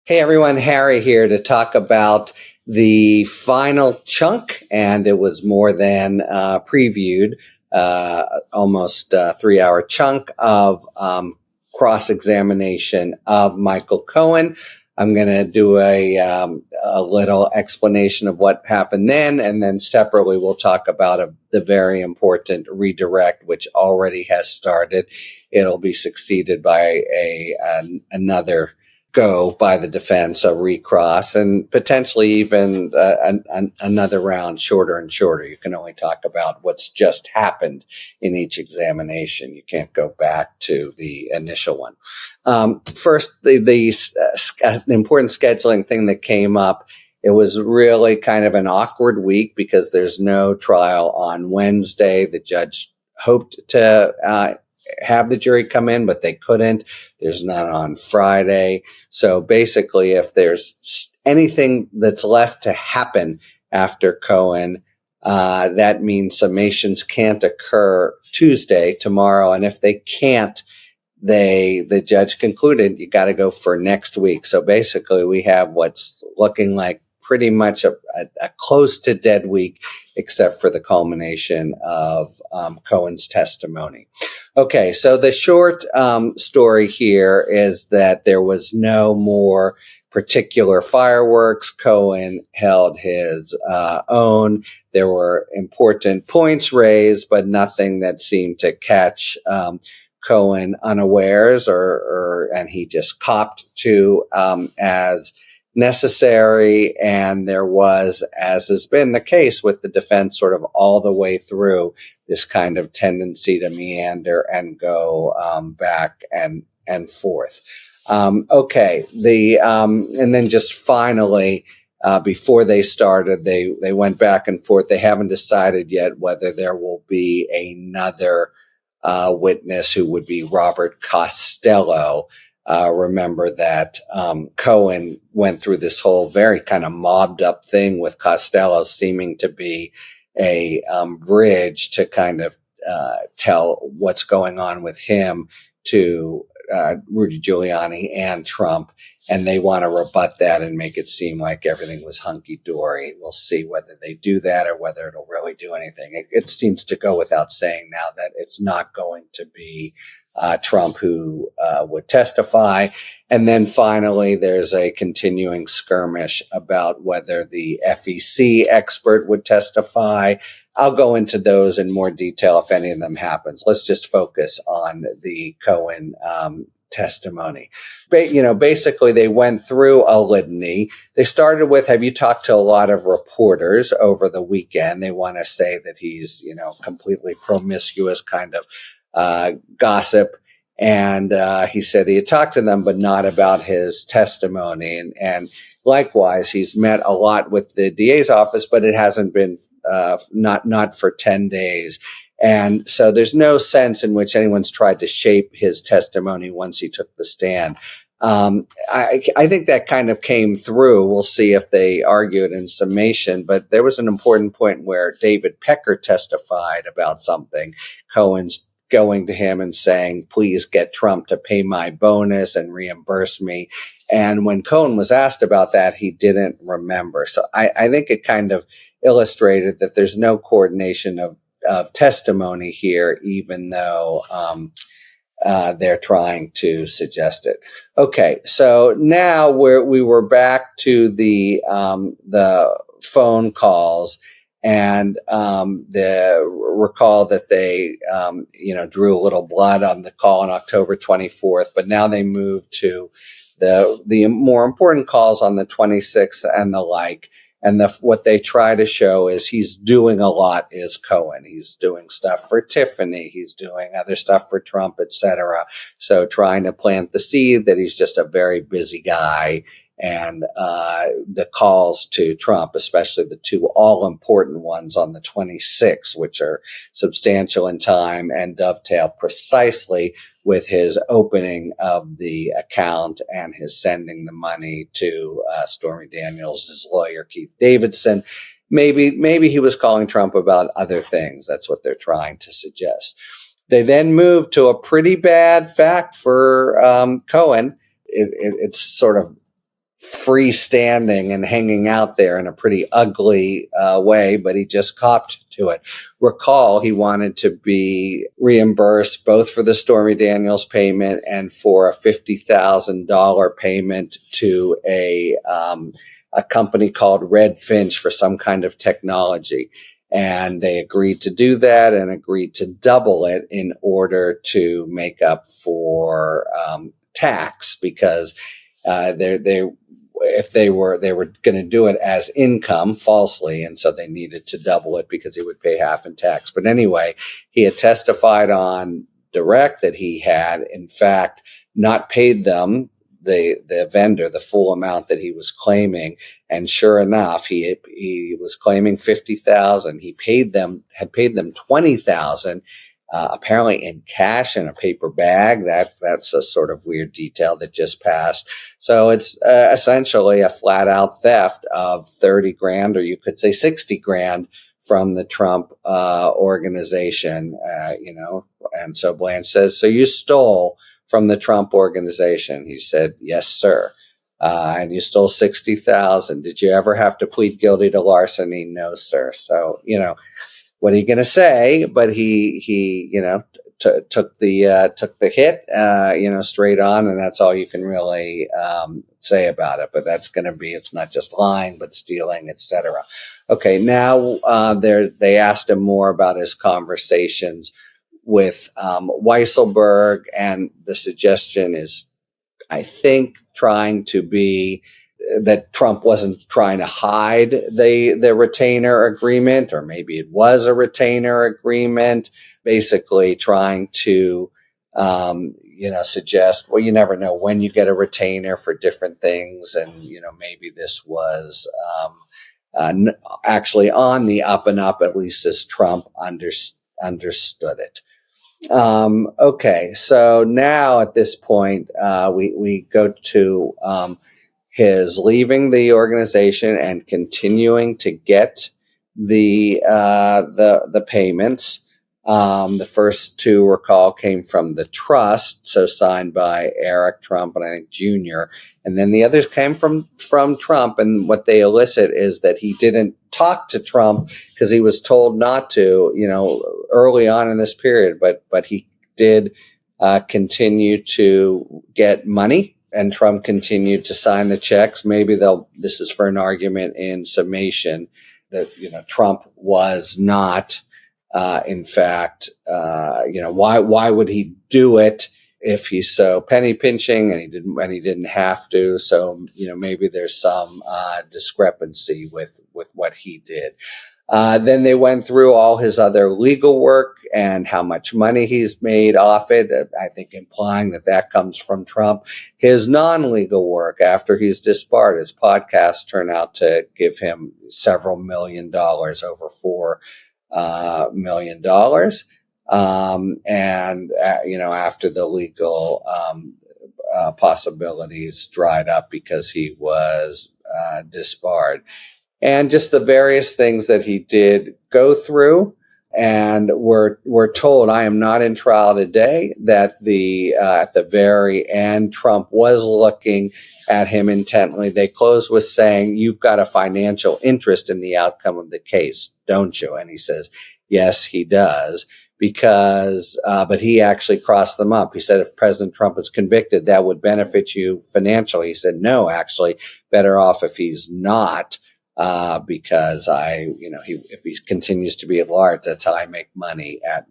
Hey everyone, Harry here to talk about the final chunk, and it was more than previewed, almost 3 hour chunk of cross-examination of Michael Cohen. I'm going to do a little explanation of what happened then, and then separately we'll talk about the very important redirect, which already has started. It'll be succeeded by another go by the defense, a recross, and potentially even another round shorter and shorter. You can only talk about what's just happened in each examination. You can't go back to the initial one. First, the important scheduling thing that came up. It was really kind of an awkward week because there's no trial on Wednesday. The judge hoped to have the jury come in, but they couldn't. There's none on Friday. So basically, if there's anything that's left to happen after Cohen, that means summations can't occur Tuesday, tomorrow. And if they can't, the judge concluded you got to go for next week. So basically, we have what's looking like pretty much a close to dead week, except for the culmination of Cohen's testimony. Okay, so the short story here is that there was no more particular fireworks. Cohen held his own. There were important points raised, but nothing that seemed to catch Cohen unawares, and he just copped to as necessary. And there was, as has been the case with the defense sort of all the way through, this kind of tendency to meander and go back and forth. Okay, and then just finally, before they started, they went back and forth. They haven't decided yet whether there will be another witness who would be Robert Costello. Remember that Cohen went through this whole very kind of mobbed up thing with Costello seeming to be a bridge to kind of tell what's going on with him to Rudy Giuliani and Trump, and they want to rebut that and make it seem like everything was hunky-dory. We'll see whether they do that or whether it'll really do anything. It seems to go without saying now that it's not going to be Trump who would testify. And then finally, there's a continuing skirmish about whether the FEC expert would testify. I'll go into those in more detail if any of them happens. Let's just focus on the Cohen testimony. Basically, they went through a litany. They started with, have you talked to a lot of reporters over the weekend? They want to say that he's, completely promiscuous kind of gossip. And he said he had talked to them, but not about his testimony. And likewise, he's met a lot with the DA's office, but it hasn't been not for 10 days. And so there's no sense in which anyone's tried to shape his testimony once he took the stand. I think that kind of came through. We'll see if they argue it in summation, but there was an important point where David Pecker testified about something. Cohen's going to him and saying, please get Trump to pay my bonus and reimburse me. And when Cohen was asked about that, he didn't remember. So I think it kind of illustrated that there's no coordination of testimony here, even though they're trying to suggest it. Okay, so now we were back to the phone calls. And recall that they, drew a little blood on the call on October 24th, but now they moved to the more important calls on the 26th and the like. And what they try to show is he's doing a lot is Cohen. He's doing stuff for Tiffany. He's doing other stuff for Trump, etc. So trying to plant the seed that he's just a very busy guy. And the calls to Trump, especially the two all-important ones on the 26th, which are substantial in time and dovetail precisely with his opening of the account and his sending the money to Stormy Daniels' lawyer, Keith Davidson. Maybe he was calling Trump about other things. That's what they're trying to suggest. They then moved to a pretty bad fact for Cohen. It's sort of freestanding and hanging out there in a pretty ugly way, but he just copped to it. Recall, he wanted to be reimbursed both for the Stormy Daniels payment and for a $50,000 payment to a company called Red Finch for some kind of technology. And they agreed to do that and agreed to double it in order to make up for tax, because if they were going to do it as income falsely, and so they needed to double it because he would pay half in tax. But anyway, he had testified on direct that he had in fact not paid them, the vendor, the full amount that he was claiming. And sure enough, he was claiming $50,000. He had paid them $20,000. Apparently in cash in a paper bag. That's a sort of weird detail that just passed. So it's essentially a flat out theft of 30 grand, or you could say 60 grand from the Trump organization, And so Blanche says, "So you stole from the Trump organization?" He said, "Yes, sir." And you stole 60,000. Did you ever have to plead guilty to larceny? No, sir. So, what are you going to say? But he took the hit, straight on, and that's all you can really say about it. But that's going to be, it's not just lying, but stealing, etc. Okay, now they asked him more about his conversations with Weisselberg, and the suggestion is, I think, trying to be that Trump wasn't trying to hide the retainer agreement, or maybe it was a retainer agreement, basically trying to, suggest, well, you never know when you get a retainer for different things. And, maybe this was actually on the up and up, at least as Trump understood it. Okay, so now at this point, we go to his leaving the organization and continuing to get the payments. The first two, recall, came from the trust, so signed by Eric Trump and I think Jr. And then the others came from Trump. And what they elicit is that he didn't talk to Trump because he was told not to, early on in this period. But he did continue to get money. And Trump continued to sign the checks. Maybe this is for an argument in summation that, Trump was not, in fact, why would he do it if he's so penny pinching and he didn't have to? So, maybe there's some discrepancy with what he did. Then they went through all his other legal work and how much money he's made off it, I think implying that comes from Trump. His non-legal work after he's disbarred, his podcasts turn out to give him several $1 million, over $4 million. After the legal possibilities dried up because he was disbarred. And just the various things that he did go through. And we're told, I am not in trial today, that at the very end, Trump was looking at him intently. They closed with saying, "You've got a financial interest in the outcome of the case, don't you?" And he says, yes, he does. Because, but he actually crossed them up. He said, if President Trump is convicted, that would benefit you financially. He said, no, actually, better off if he's not. Because if he continues to be at large, that's how I make money at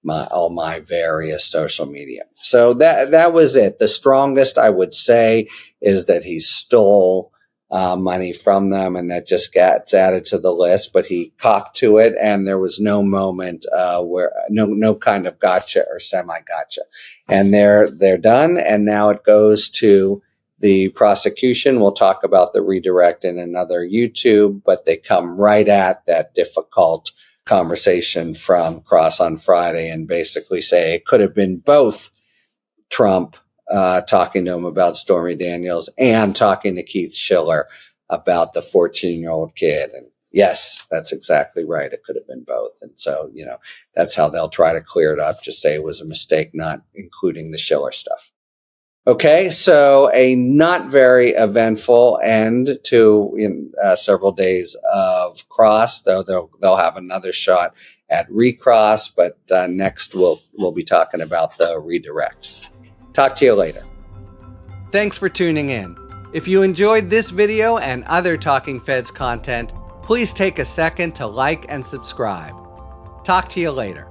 all my various social media. So that was it. The strongest I would say is that he stole money from them, and that just gets added to the list. But he copped to it, and there was no moment where no kind of gotcha or semi-gotcha. And they're done, and now it goes to the prosecution. We'll talk about the redirect in another YouTube, but they come right at that difficult conversation from Cross on Friday and basically say it could have been both Trump talking to him about Stormy Daniels and talking to Keith Schiller about the 14-year-old kid. And yes, that's exactly right. It could have been both. And so, that's how they'll try to clear it up. Just say it was a mistake not including the Schiller stuff. Okay, so a not very eventful end to several days of cross, though they'll have another shot at recross, but next we'll be talking about the redirect. Talk to you later. Thanks for tuning in. If you enjoyed this video and other Talking Feds content, please take a second to like and subscribe. Talk to you later.